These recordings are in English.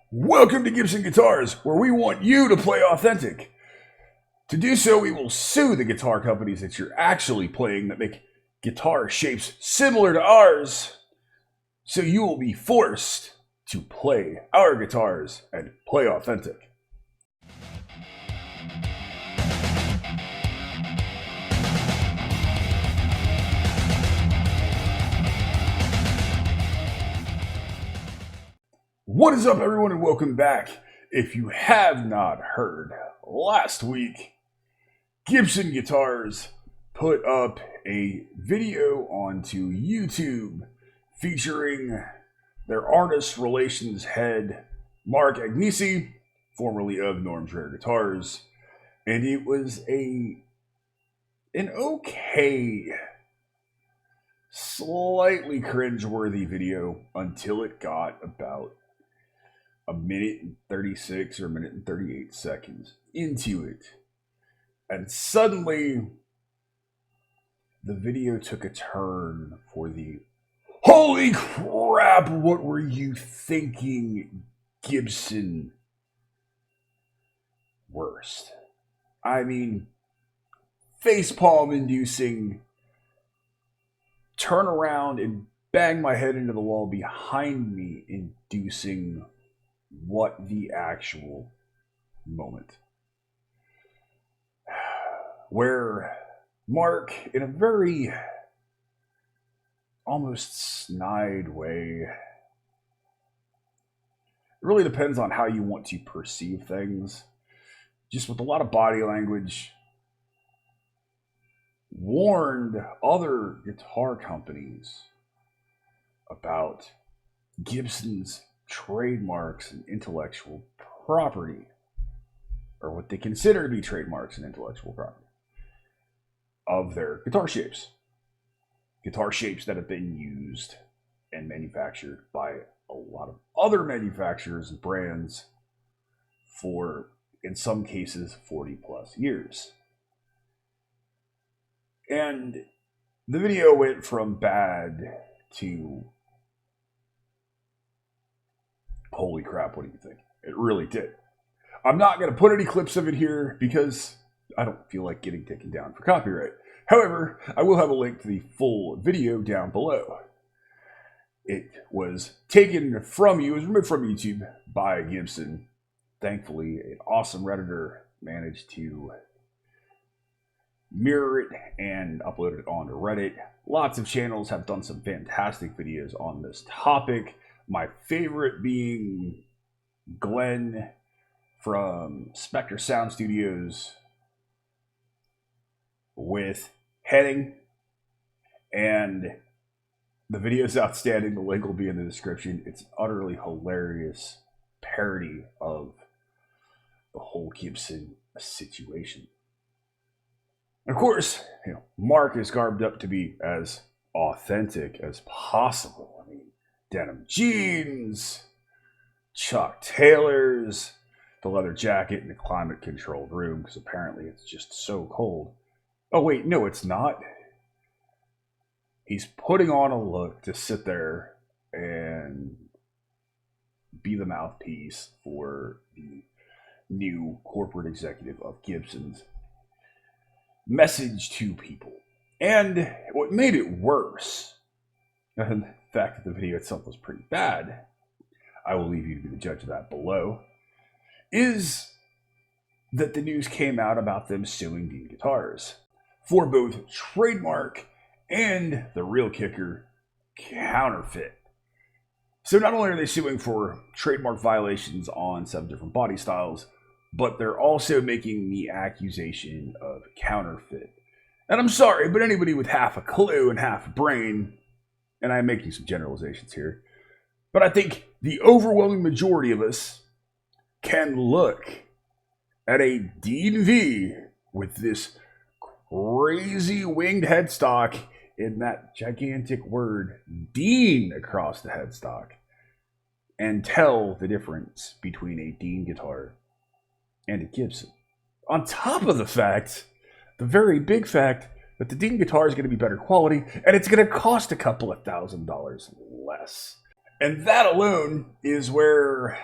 Welcome to Gibson Guitars, where we want you to play authentic. To do so, we will sue the guitar companies that you're actually playing that make guitar shapes similar to ours, so you will be forced to play our guitars and play authentic. What is up, everyone, and welcome back. If you have not heard, last week, Gibson Guitars put up a video onto YouTube featuring their artist relations head, Mark Agnesi, formerly of Norm's Rare Guitars, and it was an okay, slightly cringeworthy video until it got about a minute and 36 or a minute and 38 seconds into it. And suddenly, the video took a turn for the holy crap, what were you thinking, Gibson worst. I mean, facepalm inducing, turn around and bang my head into the wall behind me inducing what the actual moment. Where Mark, in a very almost snide way, it really depends on how you want to perceive things, just with a lot of body language, warned other guitar companies about Gibson's trademarks and intellectual property, or what they consider to be trademarks and intellectual property of their guitar shapes. Guitar shapes that have been used and manufactured by a lot of other manufacturers and brands for, in some cases, 40 plus years. And the video went from bad to holy crap, what do you think? It really did. I'm not going to put any clips of it here because I don't feel like getting taken down for copyright. However, I will have a link to the full video down below. It was taken from you, it was removed from YouTube by Gibson. Thankfully, an awesome Redditor managed to mirror it and upload it onto Reddit. Lots of channels have done some fantastic videos on this topic. My favorite being Glenn from Spectre Sound Studios with Heading. And the video is outstanding. The link will be in the description. It's an utterly hilarious parody of the whole Gibson situation. And of course, Mark is garbed up to be as authentic as possible. I mean, denim jeans, Chuck Taylors, the leather jacket in the climate-controlled room because apparently it's just so cold. Oh wait, no, it's not. He's putting on a look to sit there and be the mouthpiece for the new corporate executive of Gibson's message to people. And what made it worse, and the fact that the video itself was pretty bad, I will leave you to be the judge of that below, is that the news came out about them suing Dean Guitars for both trademark and, the real kicker, counterfeit. So not only are they suing for trademark violations on 7 different body styles, but they're also making the accusation of counterfeit. And I'm sorry, but anybody with half a clue and half a brain, and I'm making some generalizations here, but I think the overwhelming majority of us can look at a Dean V with this crazy winged headstock in that gigantic word Dean across the headstock and tell the difference between a Dean guitar and a Gibson. On top of the fact, the very big fact that the Dean guitar is going to be better quality and it's going to cost a couple of $1,000s less. And that alone is where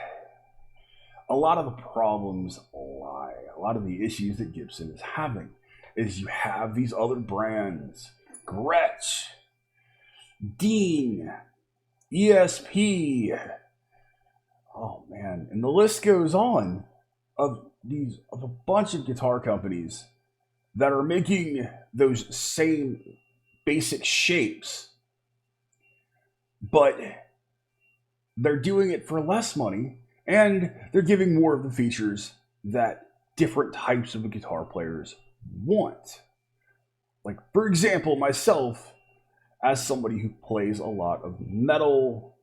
a lot of the problems lie, a lot of the issues that Gibson is having is you have these other brands, Gretsch, Dean, ESP, oh man, and the list goes on of a bunch of guitar companies that are making those same basic shapes, but they're doing it for less money and they're giving more of the features that different types of guitar players want. Like, for example, myself, as somebody who plays a lot of metal,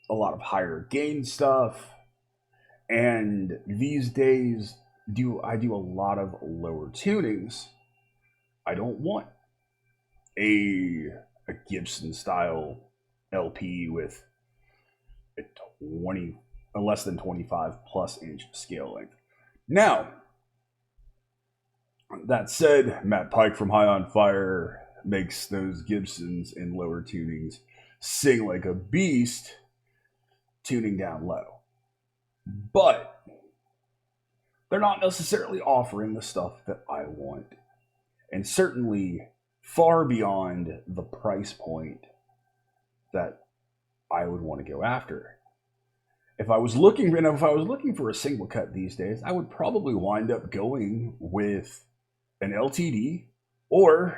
a lot of higher gain stuff, and these days I do a lot of lower tunings. I don't want a Gibson style LP with a less than 25 plus inch scale length. Now, that said, Matt Pike from High on Fire makes those Gibsons in lower tunings sing like a beast, tuning down low. But they're not necessarily offering the stuff that I want. And certainly far beyond the price point that I would want to go after. If I was looking for a single cut these days, I would probably wind up going with an LTD, or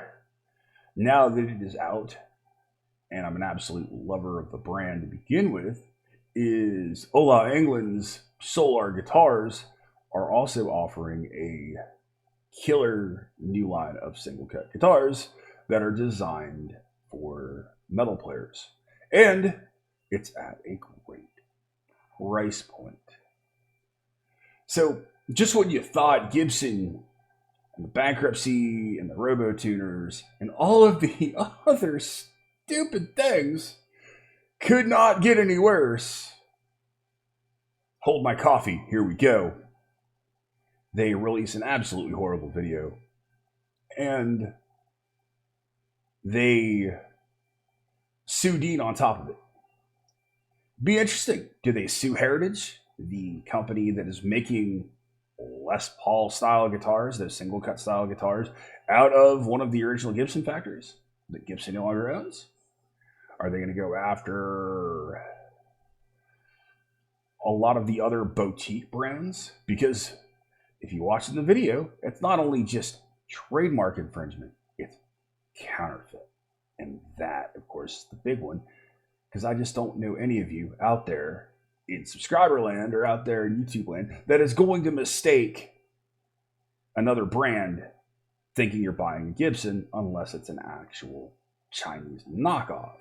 now that it is out, and I'm an absolute lover of the brand to begin with, is Ola England's Solar Guitars are also offering a killer new line of single cut guitars that are designed for metal players. And it's at a great price point. So just when you thought Gibson and the bankruptcy and the robo-tuners and all of the other stupid things could not get any worse, hold my coffee, here we go. They release an absolutely horrible video, and they sue Dean on top of it. Be interesting. Do they sue Heritage, the company that is making Les Paul style guitars, those single cut style guitars, out of one of the original Gibson factories that Gibson no longer owns? Are they going to go after a lot of the other boutique brands? Because if you watch the video, it's not only just trademark infringement, it's counterfeit. And that, of course, is the big one, because I just don't know any of you out there in subscriber land or out there in YouTube land that is going to mistake another brand thinking you're buying a Gibson unless it's an actual Chinese knockoff.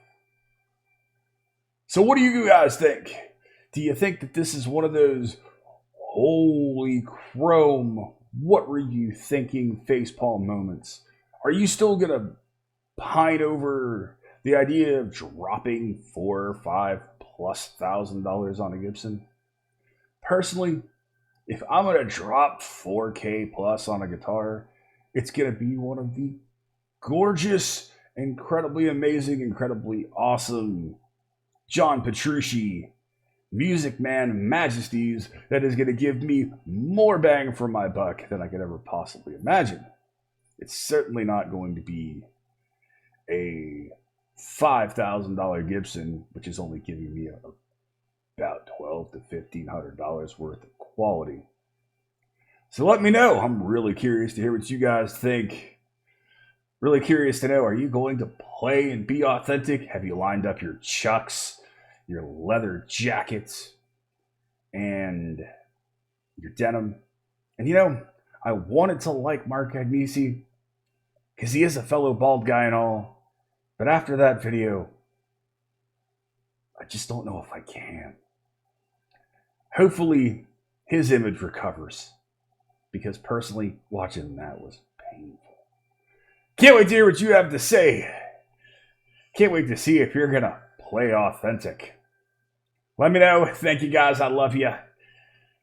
So what do you guys think? Do you think that this is one of those holy chrome, what were you thinking facepalm moments? Are you still going to pine over the idea of dropping $4,000 or $5,000+ on a Gibson? Personally, if I'm going to drop $4K plus on a guitar, it's going to be one of the gorgeous, incredibly amazing, incredibly awesome John Petrucci Music Man majesties that is going to give me more bang for my buck than I could ever possibly imagine. It's certainly not going to be a $5,000 Gibson, which is only giving me about $1,200 to $1,500 worth of quality. So let me know. I'm really curious to hear what you guys think. Really curious to know, are you going to play and be authentic? Have you lined up your chucks, your leather jackets, and your denim? And you know, I wanted to like Mark Agnesi because he is a fellow bald guy and all, but after that video, I just don't know if I can. Hopefully, his image recovers, because personally, watching that was painful. Can't wait to hear what you have to say. Can't wait to see if you're going to play authentic. Let me know. Thank you guys. I love you.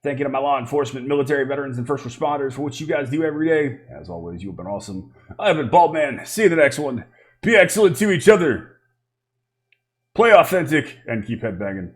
Thank you to my law enforcement, military veterans, and first responders for what you guys do every day. As always, you've been awesome. I've been Baldman. See you in the next one. Be excellent to each other. Play authentic and keep headbanging.